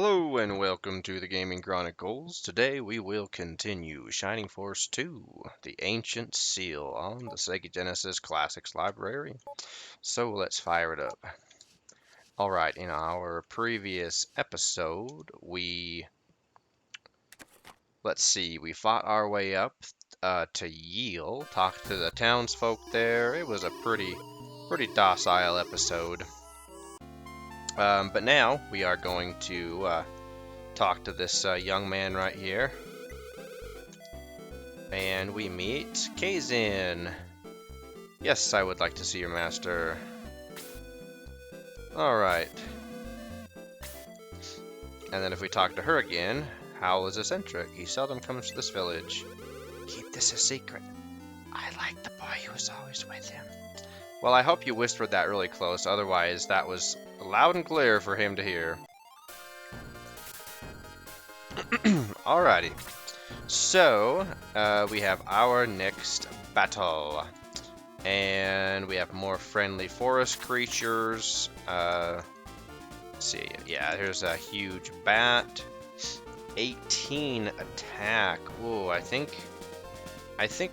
Hello and welcome to the Gaming Chronicles. Today we will continue Shining Force 2, The Ancient Seal on the Sega Genesis Classics Library. So let's fire it up. Alright, in our previous episode, we fought our way up to Yale, talked to the townsfolk there. It was a pretty docile episode. But now we are going to talk to this young man right here. And we meet Kazin. Yes, I would like to see your master. Alright. And then if we talk to her again, Hawel is eccentric. He seldom comes to this village. Keep this a secret. I like the boy who was always with him. Well, I hope you whispered that really close, otherwise that was loud and clear for him to hear. Alrighty. So, we have our next battle. And we have more friendly forest creatures. Let's see. Yeah, here's a huge bat. 18 attack. Ooh, I think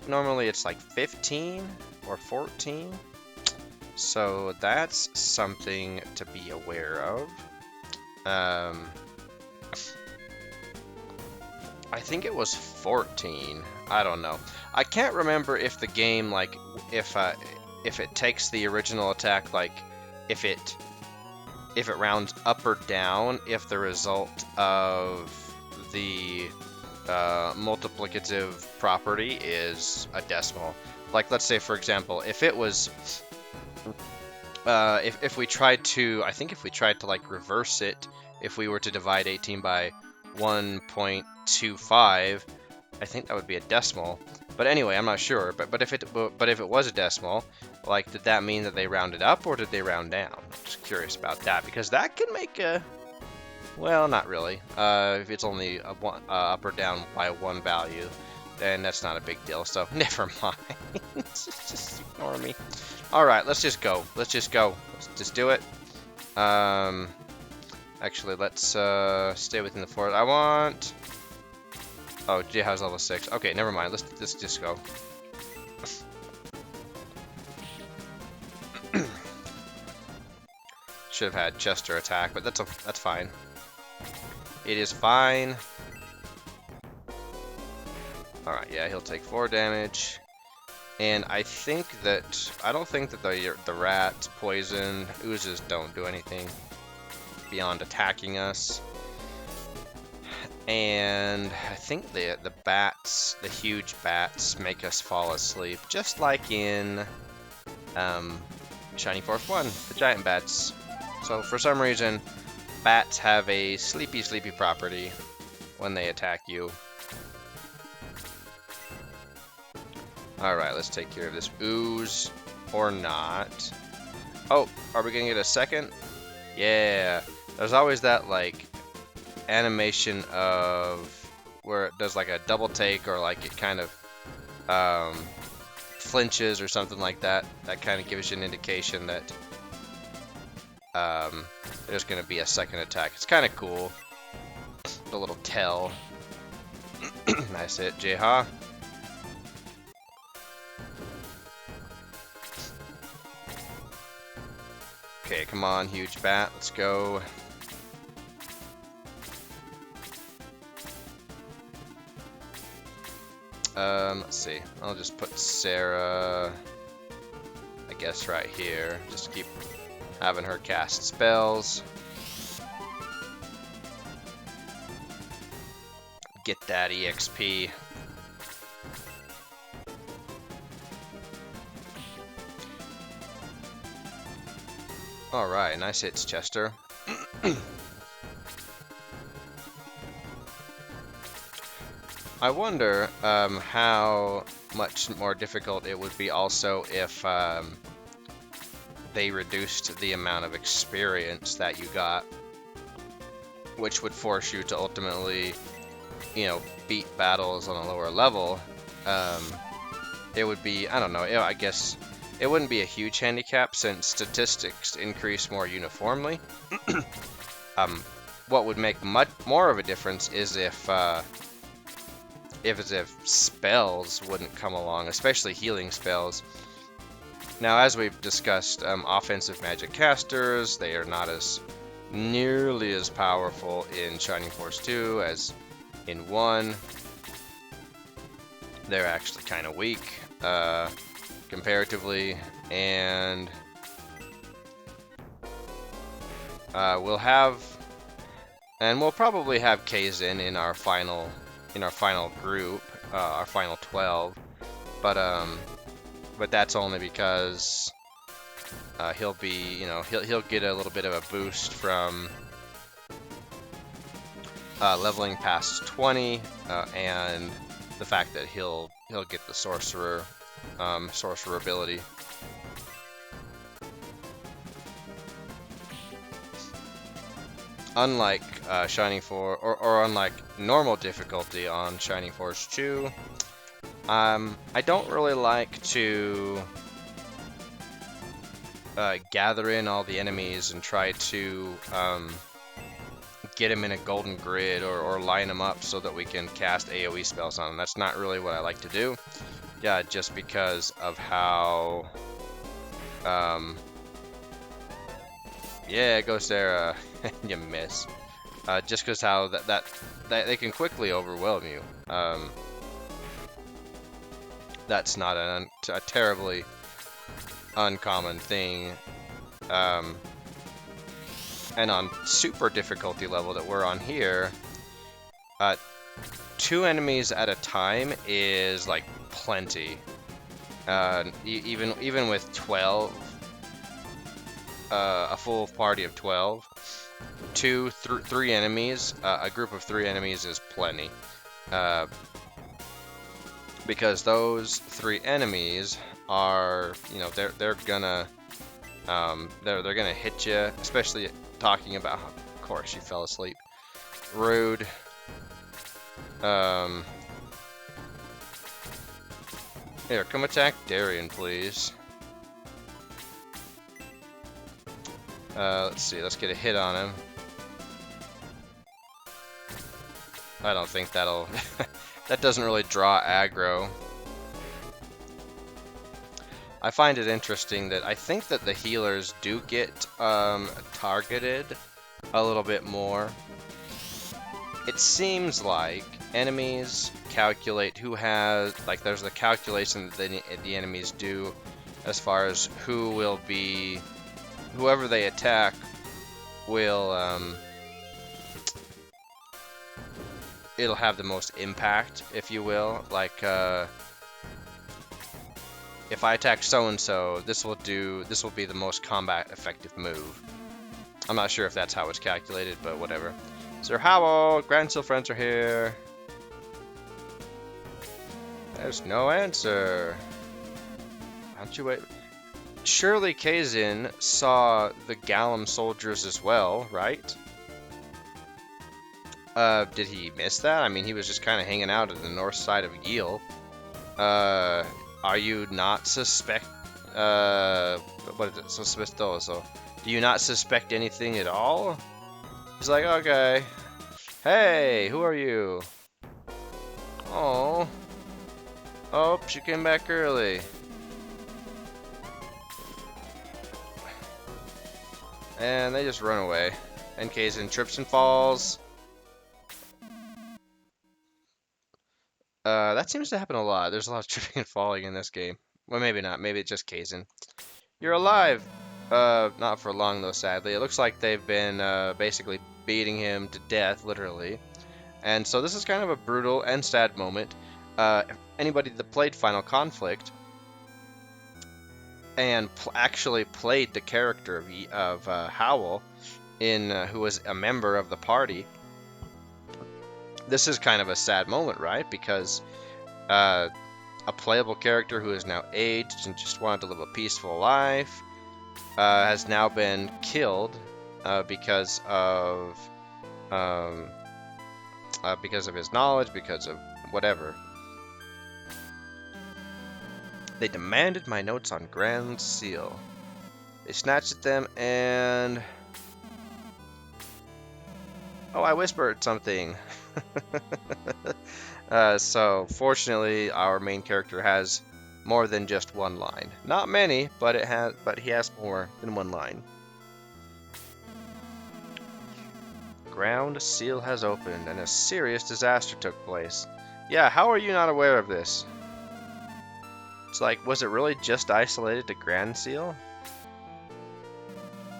normally it's like 15 or 14. So that's something to be aware of. I think it was 14. I don't know. I can't remember if the game, like, if it takes the original attack, like, if it rounds up or down, if the result of the multiplicative property is a decimal. Like, let's say, for example, if it was, if we tried to, I think if we tried to, like, reverse it, if we were to divide 18 by 1.25, I think that would be a decimal. But anyway, I'm not sure. But if it was a decimal, like, did that mean that they rounded up or did they round down? I'm just curious about that, because that can make a, well, not really. If it's only a one, up or down by one value, then that's not a big deal. So never mind. Just ignore me. All right, let's just go. Let's just go. Let's just do it. Actually, let's stay within the forest. I want. Oh, Jihad's level 6. Okay, never mind. Let's just go. Should have had Chester attack, but that's fine. It is fine. All right, yeah, he'll take 4 damage. And I don't think that the rat, poison, oozes don't do anything beyond attacking us. And I think the bats, the huge bats, make us fall asleep, just like in Shining Force 1, the giant bats. So for some reason, bats have a sleepy property when they attack you. Alright, let's take care of this ooze, or not. Oh, are we gonna get a second? Yeah, there's always that, like, animation of where it does like a double take, or like it kind of flinches or something like that. That kind of gives you an indication that there's going to be a second attack. It's kind of cool. The little tell. Nice hit, Jeha. Okay, come on, huge bat. Let's go. Let's see. I'll just put Sarah, I guess, right here. Just keep having her cast spells. Get that EXP. Alright, nice hits, Chester. I wonder how much more difficult it would be also if they reduced the amount of experience that you got, which would force you to ultimately, you know, beat battles on a lower level. It would be, I don't know, I guess it wouldn't be a huge handicap since statistics increase more uniformly. what would make much more of a difference is if spells wouldn't come along, especially healing spells. Now, as we've discussed, offensive magic casters, they are not as nearly as powerful in Shining Force 2 as in 1. They're actually kind of weak, comparatively, and we'll probably have Kaizen in our final group, our final 12, but that's only because he'll be, he'll get a little bit of a boost from leveling past 20, and the fact that he'll get the sorcerer ability. Unlike Shining Force, or unlike normal difficulty on Shining Force 2, I don't really like to gather in all the enemies and try to get them in a golden grid or line them up so that we can cast AoE spells on them. That's not really what I like to do. Yeah, just because of how... yeah, go Sarah. You miss. Just because how that they can quickly overwhelm you. That's not a terribly uncommon thing. And on super difficulty level that we're on here, 2 enemies at a time is like plenty. Even with 12, a full party of 12, 3 enemies, a group of 3 enemies is plenty. Because those 3 enemies are, they're gonna hit you, especially talking about, of course, she fell asleep. Rude. Here, come attack Darian, please. Let's see, let's get a hit on him. I don't think that'll... that doesn't really draw aggro. I find it interesting that I think that the healers do get targeted a little bit more. It seems like enemies calculate who has, like, there's the calculation that the enemies do as far as who will be, whoever they attack will, it'll have the most impact, if you will. Like, if I attack so-and-so, this will be the most combat effective move. I'm not sure if that's how it's calculated, but whatever. Sir Hawel, Granseal friends are here. There's no answer. Why don't you wait? Surely Kaizen saw the Galam soldiers as well, right? Did he miss that? I mean, he was just kind of hanging out at the north side of Yeel. Are you not suspect... what is it? Sospechoso. Do you not suspect anything at all? He's like, okay. Hey, who are you? Oh. Oh, she came back early. And they just run away. And Kaizen trips and falls. That seems to happen a lot. There's a lot of tripping and falling in this game. Well, maybe not. Maybe it's just Kaizen. You're alive! Not for long, though, sadly. It looks like they've been, basically beating him to death, literally. And so this is kind of a brutal and sad moment. Anybody that played Final Conflict and actually played the character of Hawel, who was a member of the party, this is kind of a sad moment, right? Because a playable character who is now aged and just wanted to live a peaceful life has now been killed because of his knowledge, because of whatever. They demanded my notes on Granseal. They snatched at them and... Oh, I whispered something. So fortunately, our main character has more than just one line. Not many, but he has more than one line. Ground seal has opened, and a serious disaster took place. Yeah, how are you not aware of this? It's like, was it really just isolated to Granseal?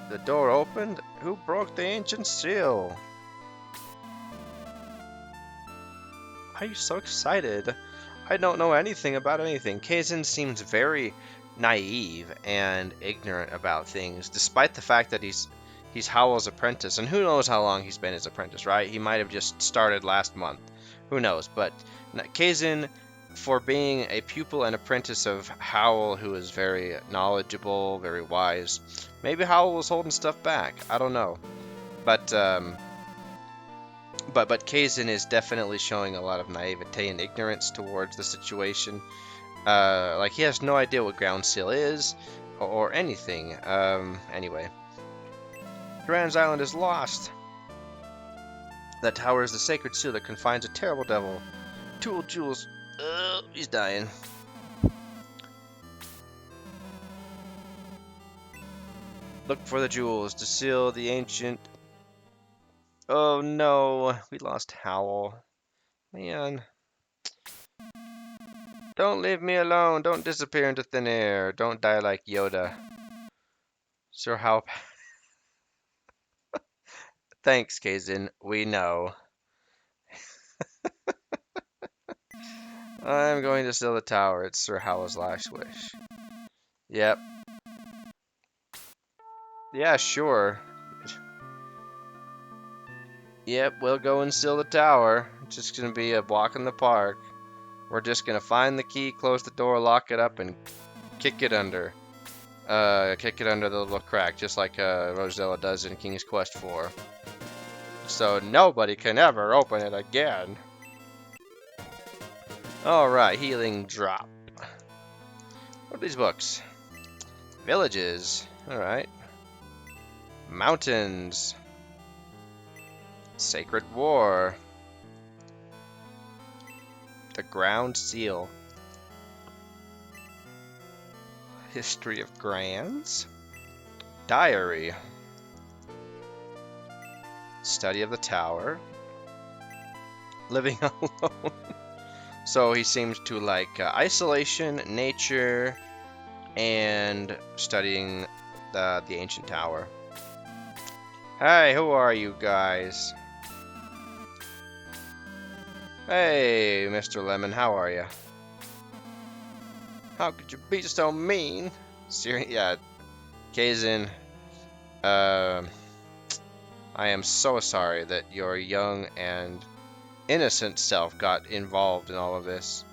The door opened? Who broke the ancient seal? Why are you so excited? I don't know anything about anything. Kazin seems very naive and ignorant about things, despite the fact that he's Howel's apprentice, and who knows how long he's been his apprentice, right? He might have just started last month. Who knows? But Kazin, for being a pupil and apprentice of Howel, who is very knowledgeable, very wise, maybe Howel was holding stuff back. I don't know. But Kazin is definitely showing a lot of naivete and ignorance towards the situation. Like he has no idea what ground seal is or anything. Anyway, Duran's Island is lost. That tower is the sacred seal that confines a terrible devil. Tool Jules. He's dying. Look for the jewels to seal the ancient. Oh no, we lost Howel. Man. Don't leave me alone. Don't disappear into thin air. Don't die like Yoda. Sir Howell. Thanks, Kazin. We know. I'm going to seal the tower. It's Sir Howell's last wish. Yep. Yeah, sure. Yep, we'll go and seal the tower. It's just gonna be a walk in the park. We're just gonna find the key, close the door, lock it up, and kick it under. Kick it under the little crack, just like Rosella does in King's Quest 4. So nobody can ever open it again. Alright, healing drop. What are these books? Villages. Alright. Mountains. Sacred War. The Ground Seal. History of Grands. Diary. Study of the Tower. Living alone. So he seems to like isolation, nature, and studying the ancient tower. Hey, who are you guys? Hey, Mr. Lemon, how are you? How could you be so mean? Yeah, Kazin, I am so sorry that your young and innocent self got involved in all of this.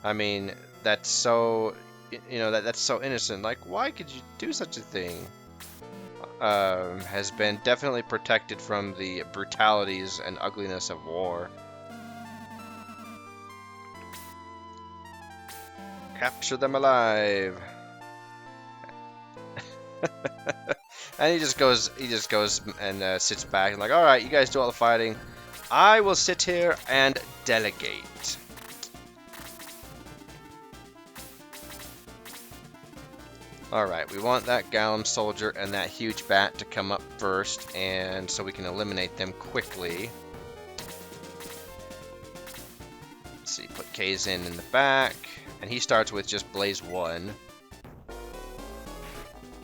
I mean, that's so, that's so innocent. Like, why could you do such a thing? Has been definitely protected from the brutalities and ugliness of war. Capture them alive. And he just goes and sits back and like, all right, you guys do all the fighting. I will sit here and delegate. Alright, we want that Galam soldier and that huge bat to come up first, and so we can eliminate them quickly. Let's see, put Kazin in the back, and he starts with just Blaze 1.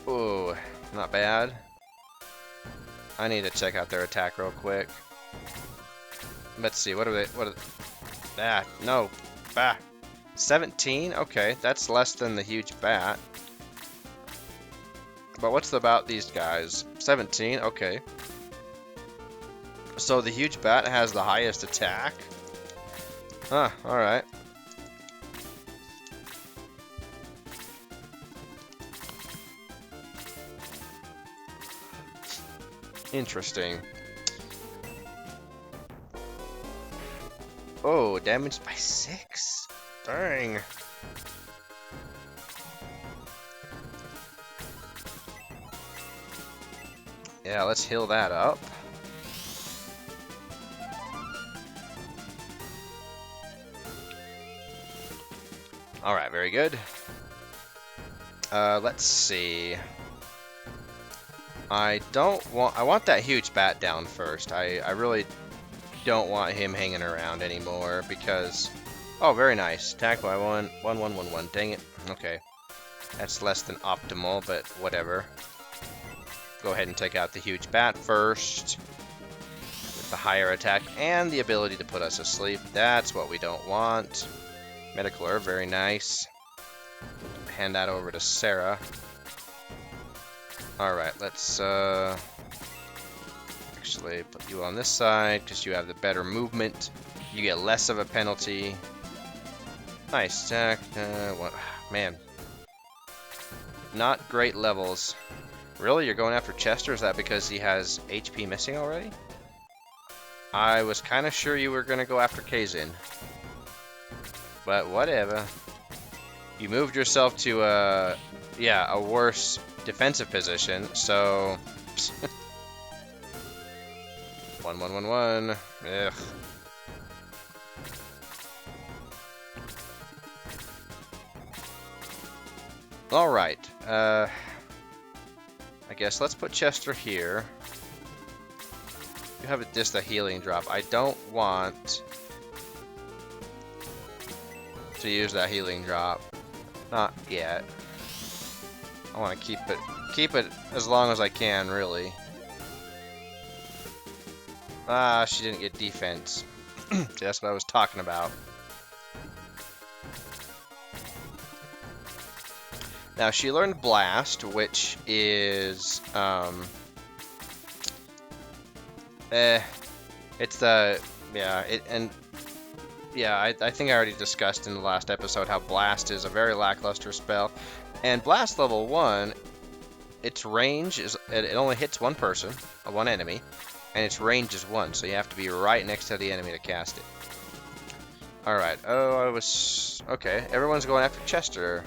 Ooh, not bad. I need to check out their attack real quick. Let's see, what are they, no, 17? Okay, that's less than the huge bat. But what's about these guys? 17, okay. So the huge bat has the highest attack? Huh, alright. Interesting. Oh, damaged by 6? Dang. Yeah, let's heal that up. Alright, very good. Let's see. I want that huge bat down first. I really don't want him hanging around anymore because... Oh, very nice. Attack by 1. Dang it. Okay. That's less than optimal, but whatever. Go ahead and take out the huge bat first. With the higher attack and the ability to put us asleep. That's what we don't want. Medical herb, very nice. Hand that over to Sarah. Alright, let's actually put you on this side because you have the better movement. You get less of a penalty. Nice attack. What? Man. Not great levels. Really? You're going after Chester? Is that because he has HP missing already? I was kind of sure you were going to go after Kazin. But whatever. You moved yourself to a worse defensive position, so... 1. Ugh. Alright, I guess let's put Chester here. You have just a healing drop. I don't want to use that healing drop. Not yet. I want to keep it as long as I can, really. Ah, she didn't get defense. That's what I was talking about. Now, she learned Blast, which is, it's the, I think I already discussed in the last episode how Blast is a very lackluster spell. And Blast level 1, its range is, it only hits one person, one enemy, and its range is 1, so you have to be right next to the enemy to cast it. Alright, okay, everyone's going after Chester.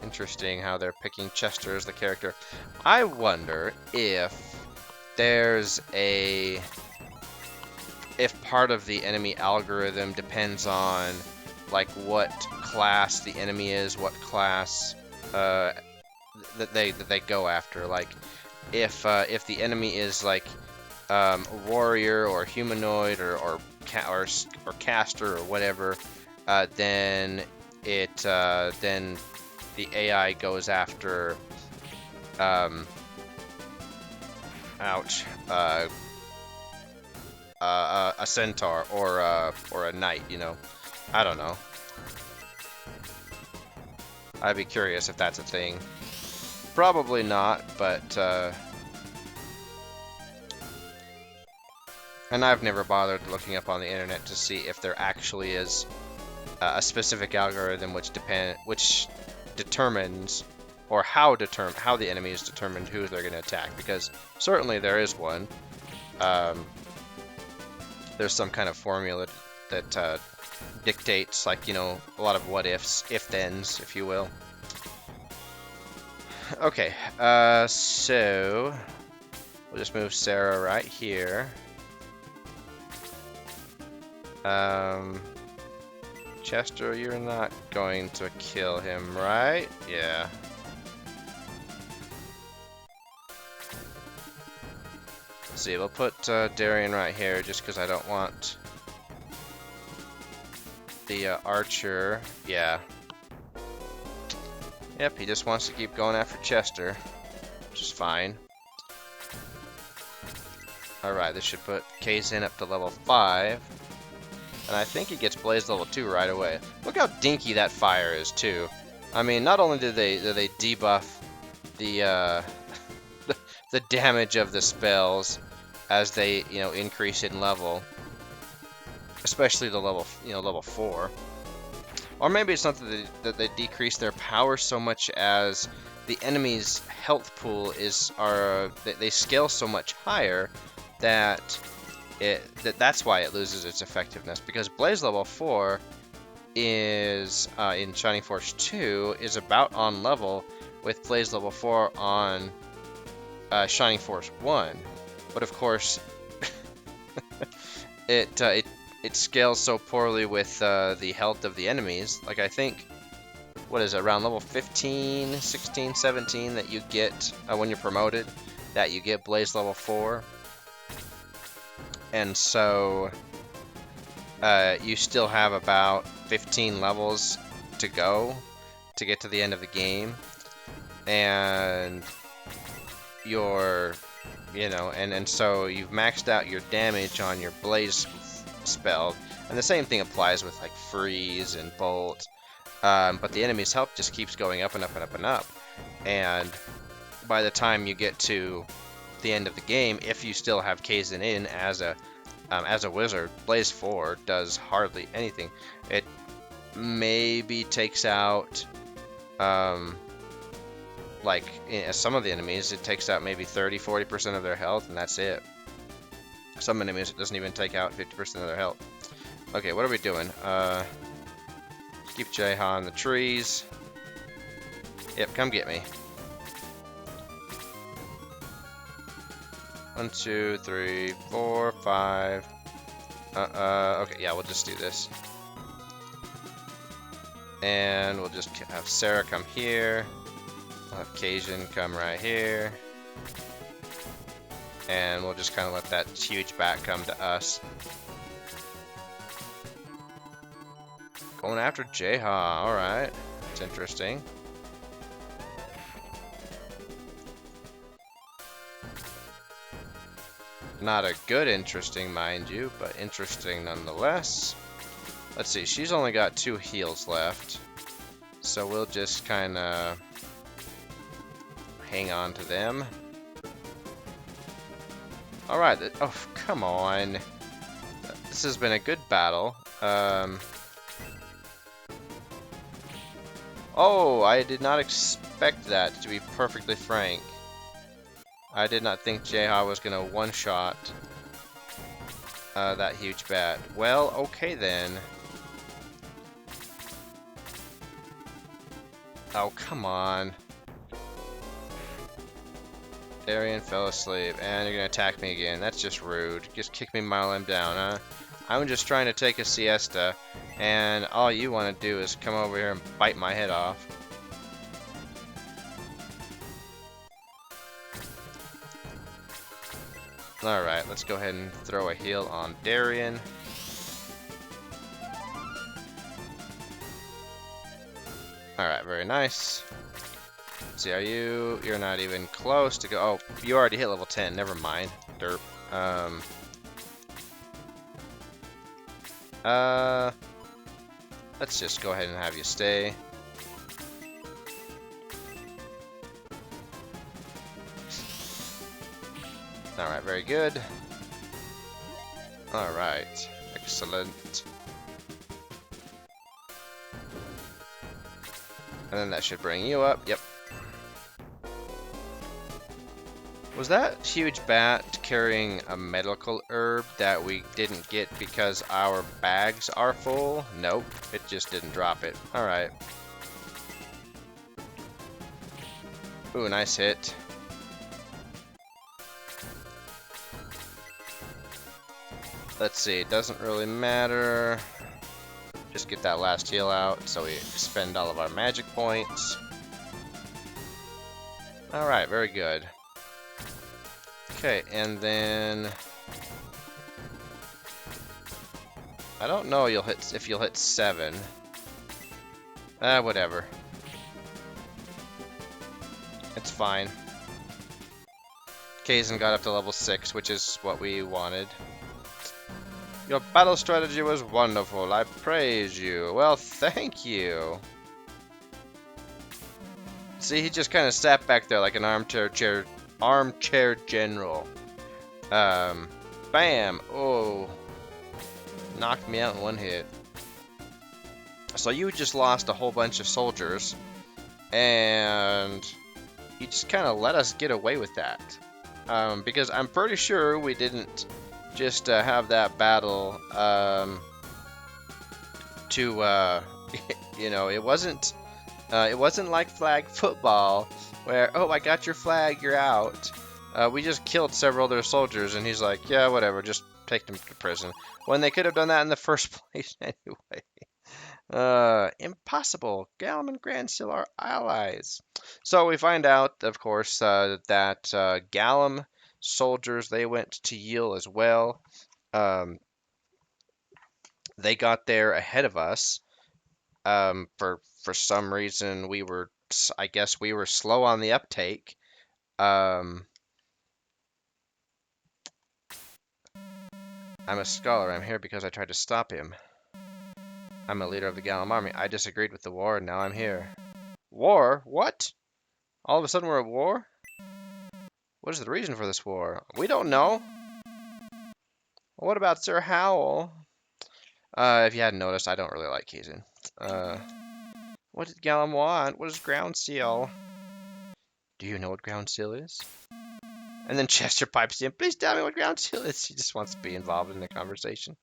Interesting how they're picking Chester as the character. I wonder if there's if part of the enemy algorithm depends on like what class the enemy is, what class that they go after. Like if the enemy is like a warrior or humanoid or caster or whatever, then the AI goes after a centaur or a knight, you know. I don't know. I'd be curious if that's a thing. Probably not, but and I've never bothered looking up on the internet to see if there actually is a specific algorithm which determines or how the enemy is determined who they're going to attack, because certainly there is one. There's some kind of formula that dictates, like, you know, a lot of what ifs, if-thens, if you will. Okay, so we'll just move Sarah right here. Chester, you're not going to kill him, right? Yeah. Let's see, we'll put Darian right here just because I don't want the archer. Yeah. Yep, he just wants to keep going after Chester, which is fine. Alright, this should put Kazin up to level 5. And I think he gets Blaze level 2 right away. Look how dinky that fire is, too. I mean, not only do they debuff the the damage of the spells as they, you know, increase in level, especially the level 4. Or maybe it's not that they decrease their power so much as the enemy's health pool they scale so much higher that that's why it loses its effectiveness, because Blaze level 4 is in Shining Force 2 is about on level with Blaze level 4 on Shining Force 1, but of course it scales so poorly with the health of the enemies. Like, I think what is it, around level 15, 16, 17 that you get when you're promoted, that you get Blaze level 4. And so you still have about 15 levels to go to get to the end of the game. And you're, and so you've maxed out your damage on your Blaze spell. And the same thing applies with like Freeze and Bolt. But the enemy's health just keeps going up and up and up and up. And by the time you get to the end of the game, if you still have Kaizen in as a wizard, Blaze 4 does hardly anything. It maybe takes out, like some of the enemies, it takes out maybe 30-40% of their health, and that's it. Some enemies it doesn't even take out 50% of their health. Okay, what are we doing? Keep Jeha in the trees. Yep, come get me. 1, 2, 3, 4, 5. Okay, yeah, we'll just do this. And we'll just have Sarah come here. We'll have Kaizen come right here. And we'll just kind of let that huge bat come to us. Going after Jeha, alright. That's interesting. Not a good interesting, mind you, but interesting nonetheless. Let's see, she's only got 2 heals left. So we'll just kind of hang on to them. Alright, oh, come on. This has been a good battle. Oh, I did not expect that, to be perfectly frank. I did not think Jeha was going to one-shot that huge bat. Well, okay then. Oh, come on. Darian fell asleep, and you're going to attack me again. That's just rude. Just kick me while I'm down, huh? I'm just trying to take a siesta, and all you want to do is come over here and bite my head off. Alright, let's go ahead and throw a heal on Darian. Alright, very nice. Let's see, you're not even close to go. Oh, you already hit level 10, never mind. Derp. Let's just go ahead and have you stay. Alright, very good. Alright, excellent. And then that should bring you up, yep. Was that huge bat carrying a medical herb that we didn't get because our bags are full? Nope, it just didn't drop it. Alright. Ooh, nice hit. Let's see, it doesn't really matter. Just get that last heal out so we spend all of our magic points. Alright, very good. Okay, and then I don't know if you'll hit 7. Whatever. It's fine. Kaizen got up to level 6, which is what we wanted. Your battle strategy was wonderful. I praise you. Well, thank you. See, he just kind of sat back there like an armchair general. Bam. Oh. Knocked me out in one hit. So you just lost a whole bunch of soldiers. And you just kind of let us get away with that. Because I'm pretty sure we didn't just have that battle you know, it wasn't like flag football where, oh, I got your flag, you're out. We just killed several other soldiers and he's like, yeah, whatever, just take them to prison, when they could have done that in the first place anyway. Impossible. Galam and Granseal are allies. So we find out, of course, that Galam soldiers, they went to Yale as well. Um, they got there ahead of us. For some reason, I guess we were slow on the uptake. Um, I'm a scholar. I'm here because I tried to stop him. I'm a leader of the Galam army. I disagreed with the war, and now I'm here. War? What? All of a sudden we're at war? What is the reason for this war? We don't know. What about Sir Howell? If you hadn't noticed, I don't really like Kazin. What did Galam want? What is ground seal? Do you know what ground seal is? And then Chester pipes in, please tell me what ground seal is. He just wants to be involved in the conversation.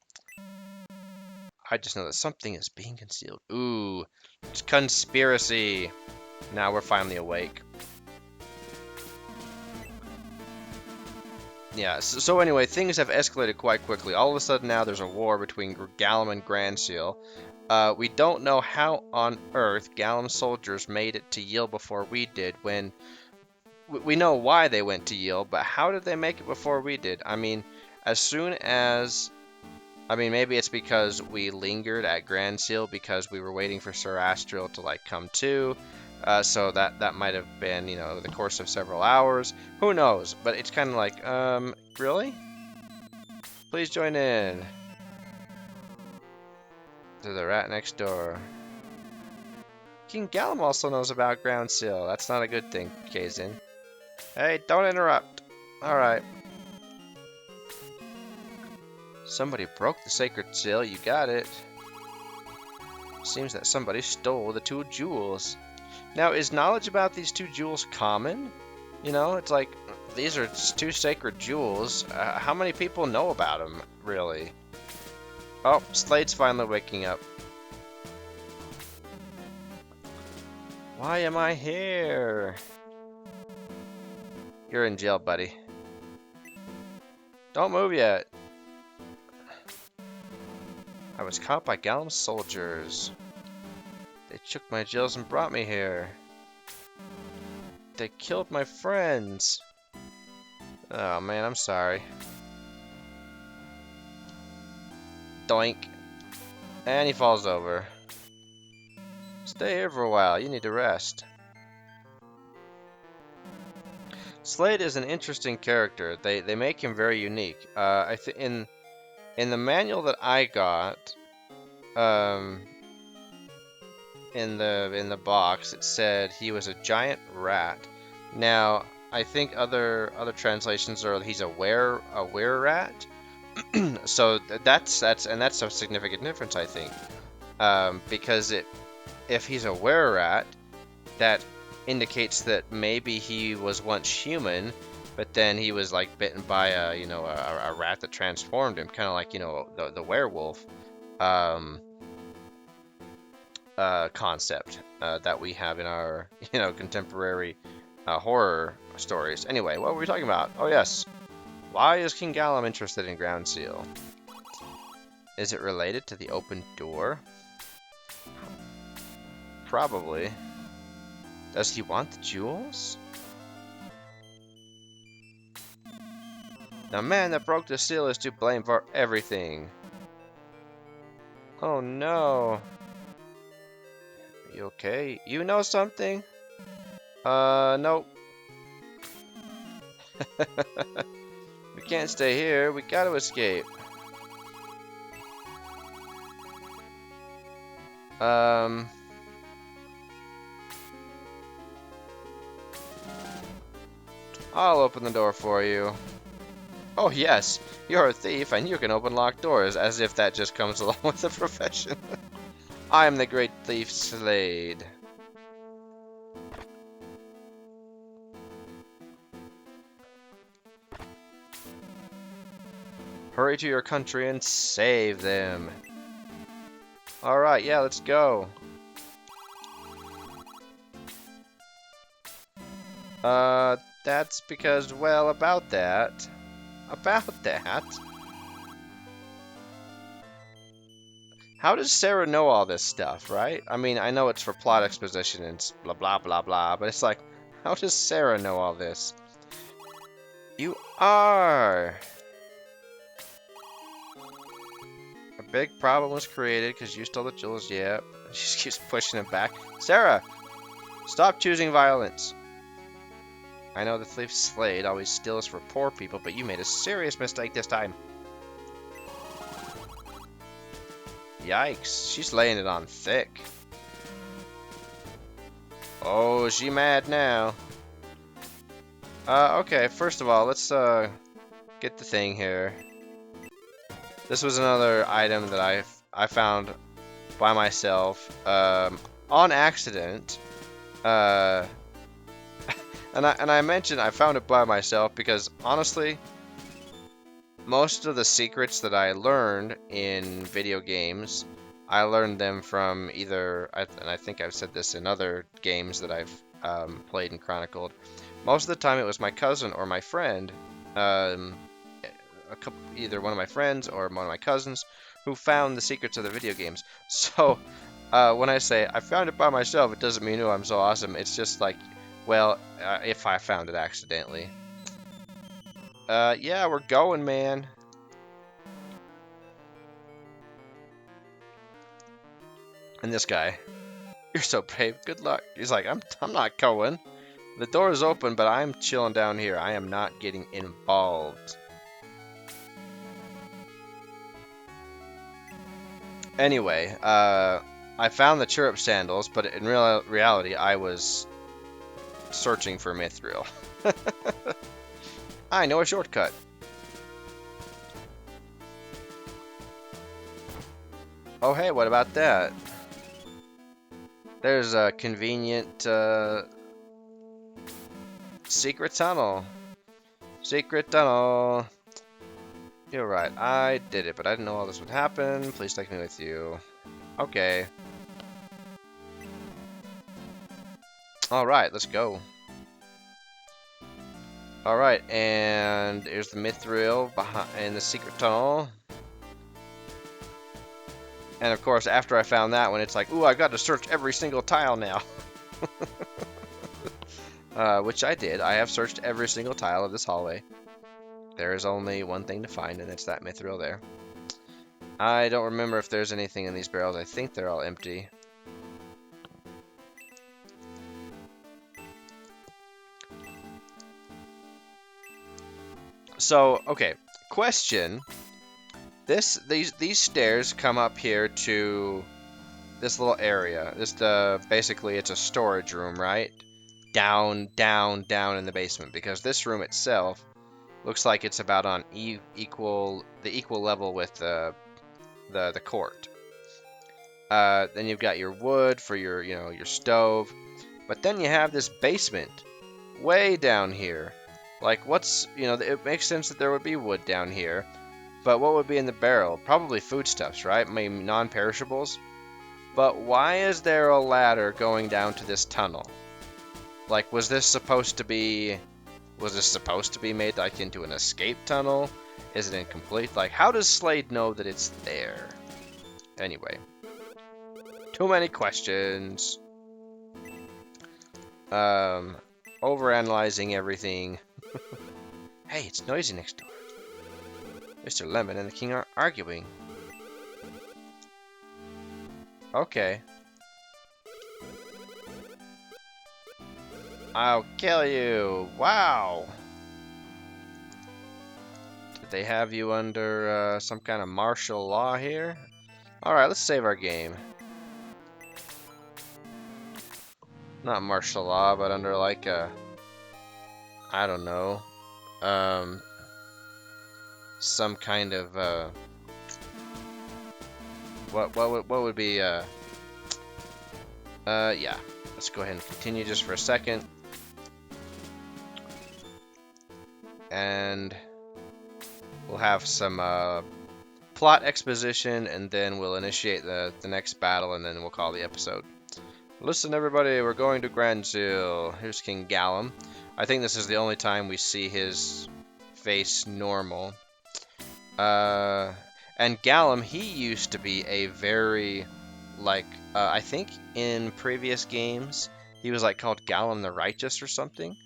I just know that something is being concealed. Ooh, it's conspiracy. Now we're finally awake. Yeah, so anyway, things have escalated quite quickly. All of a sudden now there's a war between Galam and Granseal. We don't know how on earth Galam soldiers made it to Yale before we did. When we know why they went to Yale, but how did they make it before we did? I mean, maybe it's because we lingered at Granseal because we were waiting for Sir Astral to come to. So that might have been, the course of several hours. Who knows? But it's kind of like, really? Please join in. To the rat next door. King Galam also knows about ground seal. That's not a good thing, Kazin. Hey, don't interrupt. Alright. Somebody broke the sacred seal. You got it. Seems that somebody stole the 2 jewels. Now, is knowledge about these 2 jewels common? It's like, these are 2 sacred jewels. How many people know about them, really? Oh, Slade's finally waking up. Why am I here? You're in jail, buddy. Don't move yet. I was caught by Galam's soldiers. They took my jewels and brought me here. They killed my friends. Oh man, I'm sorry. Doink. And he falls over. Stay here for a while. You need to rest. Slade is an interesting character. They make him very unique. I think in the manual that I got, in the box, it said he was a giant rat. Now, I think other translations are he's a were rat. So that's a significant difference, I think, because if he's a were rat, that indicates that maybe he was once human, but then he was bitten by a rat that transformed him, kind of like the werewolf concept that we have in our contemporary horror stories. Anyway, what were we talking about? Oh yes, why is King Galam interested in ground seal? Is it related to the open door? Probably. Does he want the jewels? The man that broke the seal is to blame for everything. Oh no. You okay? You know something? Nope. We can't stay here. We gotta escape. I'll open the door for you. Oh yes, you're a thief and you can open locked doors, as if that just comes along with the profession. I am the great thief Slade. Hurry to your country and save them. Alright, yeah, let's go. That's because, well, about that. How does Sarah know all this stuff, right? I mean, I know it's for plot exposition and blah blah blah blah, but it's like, how does Sarah know all this? You are! A big problem was created because you stole the jewels, yep. She just keeps pushing it back. Sarah! Stop choosing violence! I know the thief Slade always steals for poor people, but you made a serious mistake this time. Yikes, she's laying it on thick. Oh, she mad now. Okay, first of all, let's get the thing here. This was another item that I found by myself on accident. And I mentioned I found it by myself because honestly, most of the secrets that I learned in video games, I learned them from either, and I think I've said this in other games that I've played and chronicled. Most of the time, it was my cousin or my friend, either one of my friends or one of my cousins, who found the secrets of the video games. So when I say I found it by myself, it doesn't mean, oh, I'm so awesome. It's just like, well, if I found it accidentally. Yeah, we're going, man. And this guy, you're so brave. Good luck. He's like, I'm not going. The door is open, but I'm chilling down here. I am not getting involved. Anyway, I found the chirrup sandals, but in reality, I was searching for Mithril. I know a shortcut. Oh, hey, what about that? There's a convenient secret tunnel. Secret tunnel. You're right, I did it, but I didn't know all this would happen. Please take me with you. Okay. Alright, let's go. Alright, and here's the Mithril in the secret tunnel. And of course, after I found that one, it's like, ooh, I got to search every single tile now. Which I did. I have searched every single tile of this hallway. There is only one thing to find, and it's that Mithril there. I don't remember if there's anything in these barrels. I think they're all empty. So, okay, question. These stairs come up here to this little area. Basically it's a storage room, right? Down in the basement, because this room itself looks like it's about on the equal level with the court. Then you've got your wood for your stove, but then you have this basement way down here. Like, it makes sense that there would be wood down here, but what would be in the barrel? Probably foodstuffs, right? Maybe non-perishables. But why is there a ladder going down to this tunnel? Like, was this supposed to be made like into an escape tunnel? Is it incomplete? Like, how does Slade know that it's there? Anyway, too many questions. Overanalyzing everything. Hey, it's noisy next door. Mr. Lemon and the King are arguing. Okay. I'll kill you! Wow! Did they have you under some kind of martial law here? Alright, let's save our game. Not martial law, but under like a... I don't know. Some kind of what would be yeah, let's go ahead and continue just for a second, and we'll have some plot exposition, and then we'll initiate the next battle, and then we'll call the episode. Listen, everybody, we're going to Granseal. Here's King Galam. I think this is the only time we see his face normal. And And Galam, he used to be a very, like, I think in previous games, he was like called Galam the Righteous or something.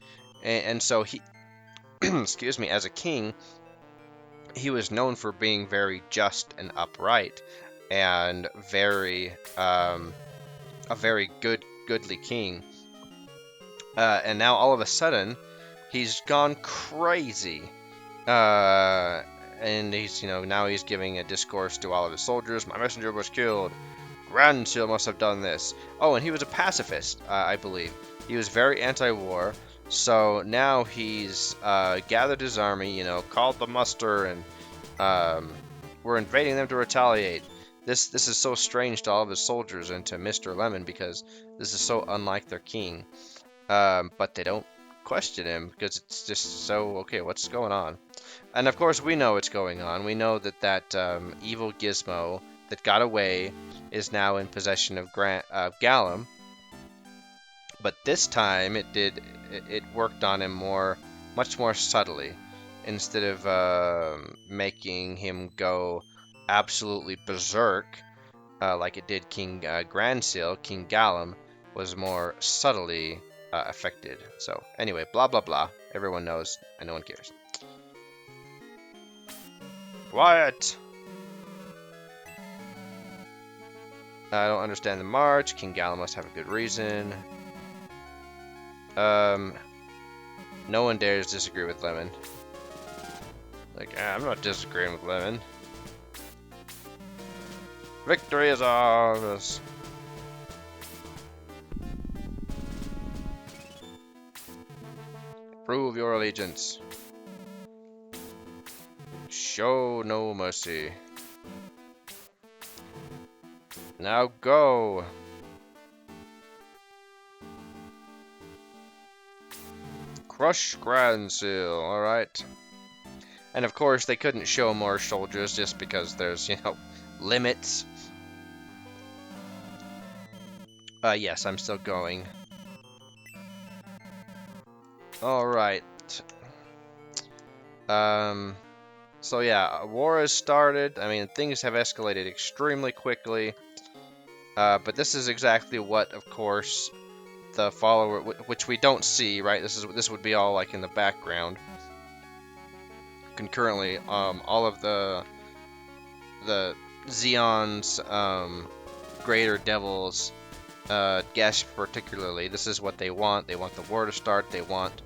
And so he, excuse me, as a king, he was known for being very just and upright and a very goodly king. And now all of a sudden, he's gone crazy. And he's, now he's giving a discourse to all of his soldiers. My messenger was killed. Granseal must have done this. Oh, and he was a pacifist, I believe. He was very anti-war. So now he's gathered his army, called the muster, and we're invading them to retaliate. This is so strange to all of his soldiers and to Mr. Lemon because this is so unlike their king. But they don't question him because it's just so, okay, what's going on? And of course we know what's going on. We know that evil gizmo that got away is now in possession of Galam. But this time it worked on him much more subtly. Instead of making him go absolutely berserk like it did King Granseal, King Galam was more subtly affected. So anyway, blah blah blah. Everyone knows, and no one cares. Quiet! I don't understand the march. King Galam must have a good reason. No one dares disagree with Lemon. Like, I'm not disagreeing with Lemon. Victory is ours! Prove your allegiance. Show no mercy. Now go! Crush Granseal, alright. And of course they couldn't show more soldiers just because there's, limits. Yes, I'm still going. Alright. So yeah, war has started. I mean, things have escalated extremely quickly. But this is exactly what, of course, the follower, which we don't see, right? This would be all like in the background. Concurrently, all of the Zeon's greater devils, Gesh particularly, this is what they want. They want the war to start. They want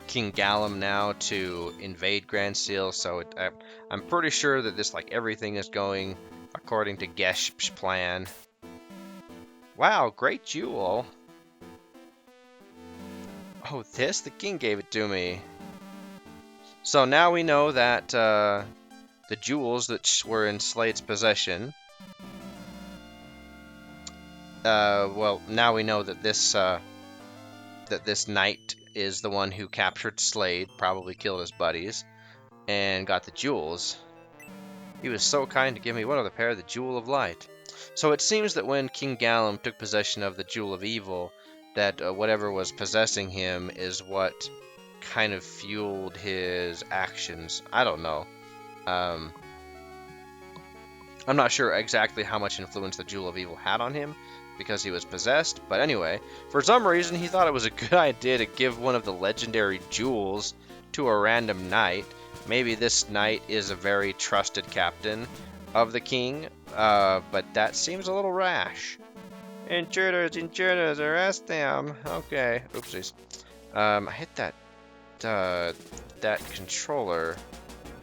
King Galam now to invade Granseal. So I'm pretty sure that this, like, everything is going according to Gesh's plan. Wow, great jewel. Oh, this? The king gave it to me. So now we know that the jewels that were in Slade's possession. Well, now we know that this knight is the one who captured Slade, probably killed his buddies, and got the jewels. He was so kind to give me one other pair, the Jewel of Light. So it seems that when King Galam took possession of the Jewel of Evil, that whatever was possessing him is what kind of fueled his actions. I don't know. I'm not sure exactly how much influence the Jewel of Evil had on him, because he was possessed, but anyway, for some reason he thought it was a good idea to give one of the legendary jewels to a random knight. Maybe this knight is a very trusted captain of the king, but that seems a little rash. Intruders, arrest them. Okay, oopsies. I hit that controller,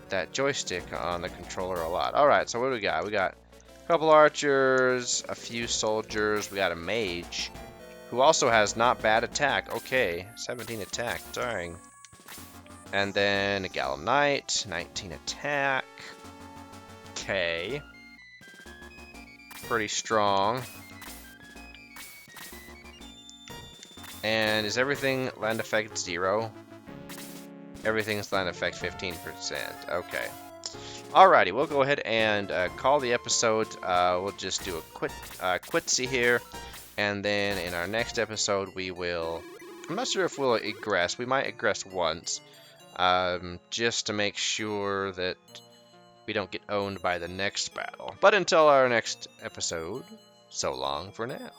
that joystick on the controller a lot. Alright, so what do we got? We got a couple archers, a few soldiers, we got a mage, who also has not bad attack. Okay, 17 attack, dang. And then a Galam Knight, 19 attack. Okay. Pretty strong. And is everything land effect 0? Everything's land effect 15%. Okay. Alrighty, we'll go ahead and call the episode. We'll just do a quitsy here, and then in our next episode we will. I'm not sure if we'll egress. We might egress once, just to make sure that we don't get owned by the next battle. But until our next episode, so long for now.